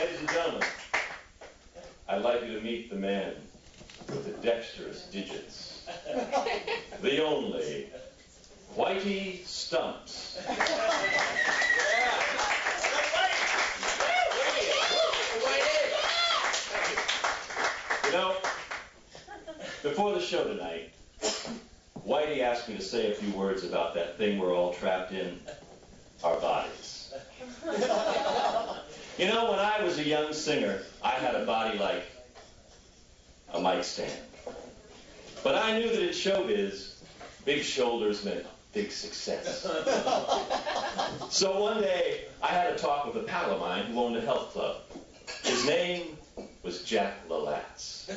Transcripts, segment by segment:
Ladies and gentlemen, I'd like you to meet the man with the dexterous digits. The only Whitey Stumps. You know, before the show tonight, Whitey asked me to say a few words about that thing we're all trapped in, our bodies. You know, when I was a young singer, I had a body like a mic stand. But I knew that in showbiz, big shoulders meant big success. So one day, I had a talk with a pal of mine who owned a health club. His name was Jack LaLatz.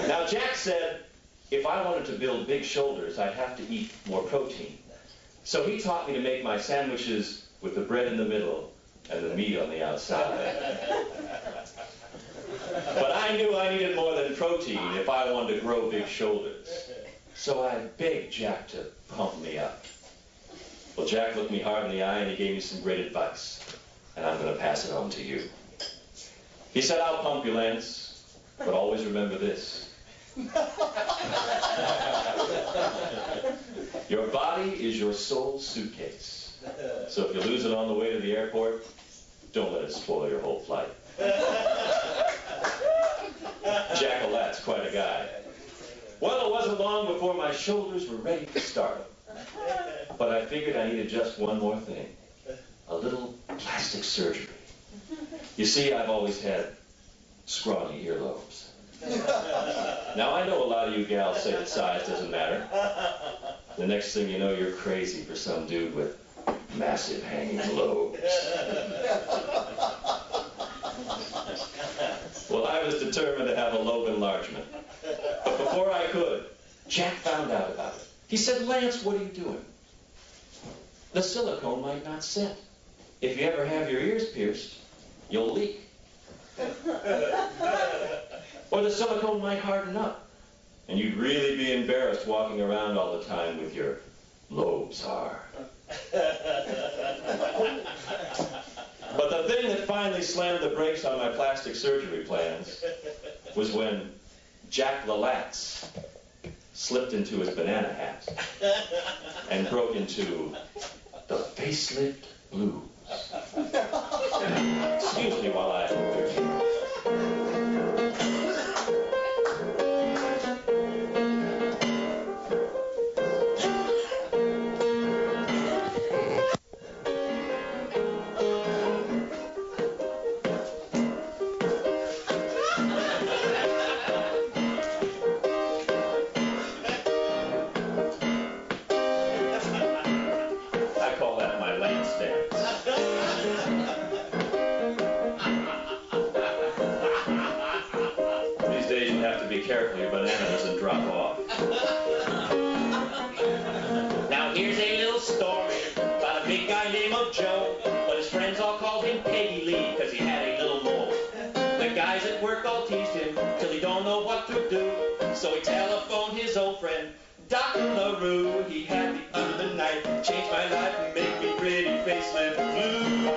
Now, Jack said, if I wanted to build big shoulders, I'd have to eat more protein. So he taught me to make my sandwiches with the bread in the middle and the meat on the outside. But I knew I needed more than protein if I wanted to grow big shoulders. So I begged Jack to pump me up. Well, Jack looked me hard in the eye and he gave me some great advice. And I'm going to pass it on to you. He said, I'll pump you, Lance, but always remember this. Your body is your soul's suitcase. So if you lose it on the way to the airport, don't let it spoil your whole flight. Jack LaLatz, quite a guy. Well, it wasn't long before my shoulders were ready to start. But I figured I needed just one more thing. A little plastic surgery. You see, I've always had scrawny earlobes. Now, I know a lot of you gals say that size doesn't matter. The next thing you know, you're crazy for some dude with massive hanging lobes. Well, I was determined to have a lobe enlargement. But before I could, Jack found out about it. He said, Lance, what are you doing? The silicone might not set. If you ever have your ears pierced, you'll leak. Or the silicone might harden up, and you'd really be embarrassed walking around all the time with your lobes hard. But the thing that finally slammed the brakes on my plastic surgery plans was when Jack LaLatz slipped into his banana hat and broke into the facelift blues. Excuse me while I... Careful, your banana doesn't drop off. Now here's a little story about a big guy named Joe, but his friends all called him Peggy Lee because he had a little mole. The guys at work all teased him till he don't know what to do. So he telephoned his old friend, Dr. LaRue. He had me under the knife, changed my life and make me pretty facelift blue.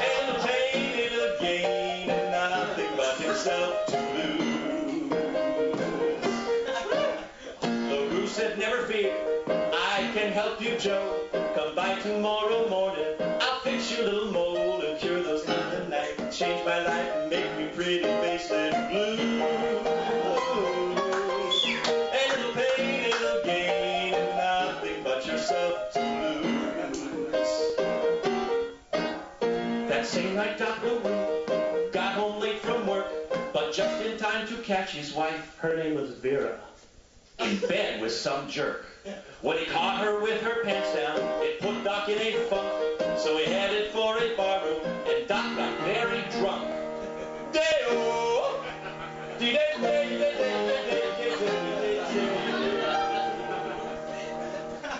And the pain in the game and nothing but himself to lose. LaRue said, never fear, I can help you, Joe. Come by tomorrow morning, I'll fix your little mole and cure those under night. Change my life and make me pretty facelift blue. And it'll pay, it'll gain, and nothing but yourself to lose. That same night, Dr. LaRue got home late from work, but just in time to catch his wife, her name was Vera, in bed with some jerk. When he caught her with her pants down, it put Doc in a funk, so he headed for a barroom, and Doc got very drunk. Day-o!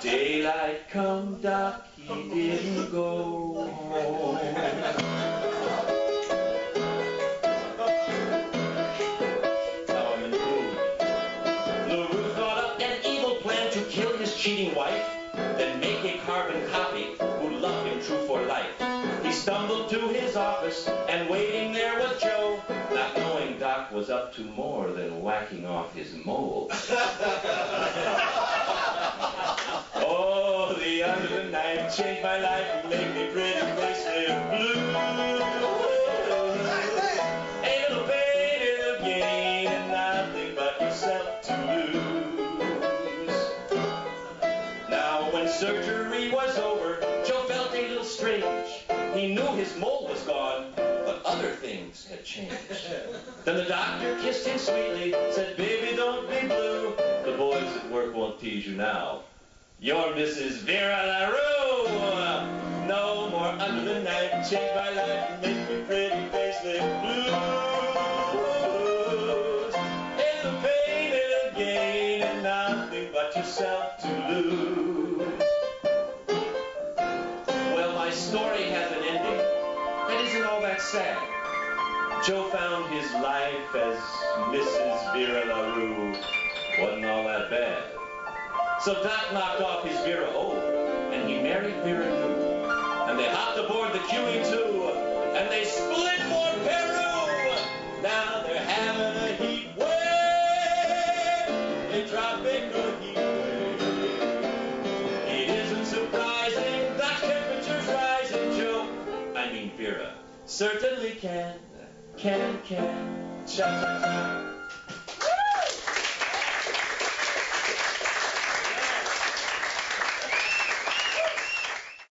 Daylight come, Doc, he didn't go home. Cheating wife, then make a carbon copy who loved him stumbled to his office, and waiting there was Joe, not knowing Doc was up to more than whacking off his mole. Oh, the end of the night changed my life and made me pretty facelift blue. A little pain, a little gain, and nothing but yourself to lose. Now, when surgery was over, Joe felt a little strange. He knew his mole was gone, but other things had changed. Then the doctor kissed him sweetly, said, "Baby, don't be blue. The boys at work won't tease you now. You're Mrs. Vera LaRue. No more under the night, change my life and make me pretty facelift blues. A little pain, a little gain, and nothing but yourself to lose." Well, my story has an ending that isn't all that sad. Joe found his life as Mrs. Vera LaRue wasn't all that bad. So Doc knocked off his Vera O, and he married Vera Lou. And they hopped aboard the QE2, and they split for Peru. Now they're having a heat wave, a tropical heat wave. It isn't surprising that temperature's rising, Joe. I mean Vera certainly can, cha-cha-cha.